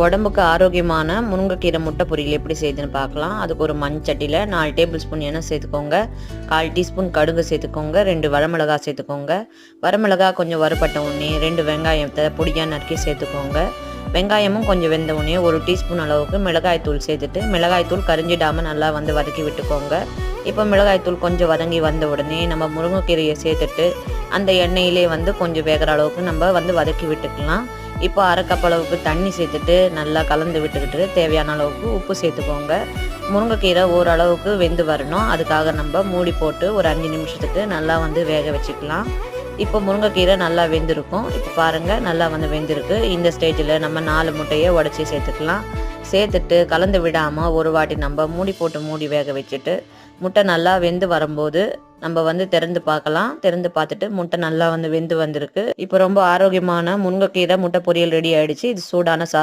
உடம்புக்கு ஆரோக்கியமான முருங்கைக்கீரை முட்டை பொரியல் எப்படி செய்யுதுன்னு பார்க்கலாம். அதுக்கு ஒரு மண்சட்டியில் 4 டேபிள் ஸ்பூன் எண்ணெய் சேர்த்துக்கோங்க. 1/4 டீஸ்பூன் கடுகு சேர்த்துக்கோங்க. 2 வரமிளகா சேர்த்துக்கோங்க. வரமிளகா கொஞ்சம் வறுபட்ட உடனே 2 வெங்காயத்தை பொடியாக நறுக்கி சேர்த்துக்கோங்க. வெங்காயமும் கொஞ்சம் வெந்த உடனே 1 டீஸ்பூன் அளவுக்கு மிளகாய்த்தூள் சேர்த்துட்டு மிளகாய்த்தூள் கரிஞ்சிடாமல் நல்லா வதக்கி விட்டுக்கோங்க. இப்போ மிளகாய்த்தூள் கொஞ்சம் வதங்கி வந்த உடனே நம்ம முருங்கைக்கீரையை சேர்த்துட்டு அந்த எண்ணெயிலே கொஞ்சம் வேகிற அளவுக்கு நம்ம வதக்கி விட்டுக்கலாம். இப்போ 1/2 கப் அளவுக்கு தண்ணி சேர்த்துட்டு நல்லா கலந்து விட்டுக்கிட்டு தேவையான அளவுக்கு உப்பு சேர்த்துக்கோங்க. முருங்கைக்கீரை ஓரளவுக்கு வெந்து வரணும். அதுக்காக நம்ம மூடி போட்டு ஒரு 5 நிமிஷத்துக்கு நல்லா வேக வச்சுக்கலாம். இப்போ முருங்கைக்கீரை நல்லா வெந்திருக்கும். இப்போ பாருங்கள் நல்லா வெந்திருக்கு. இந்த ஸ்டேஜில் நம்ம 4 முட்டையை உடச்சி சேர்த்துக்கலாம். சேர்த்துட்டு கலந்து விடாமல் ஒரு வாட்டி நம்ம மூடி வேக வச்சுட்டு முட்டை நல்லா வெந்து வரும்போது நம்ம திறந்து பார்க்கலாம். திறந்து பார்த்துட்டு முட்டை நல்லா வெந்து வந்திருக்கு. இப்போ ரொம்ப ஆரோக்கியமான முருங்கைக்கீரை முட்டை பொரியல் ரெடி ஆயிடுச்சு. இது சூடான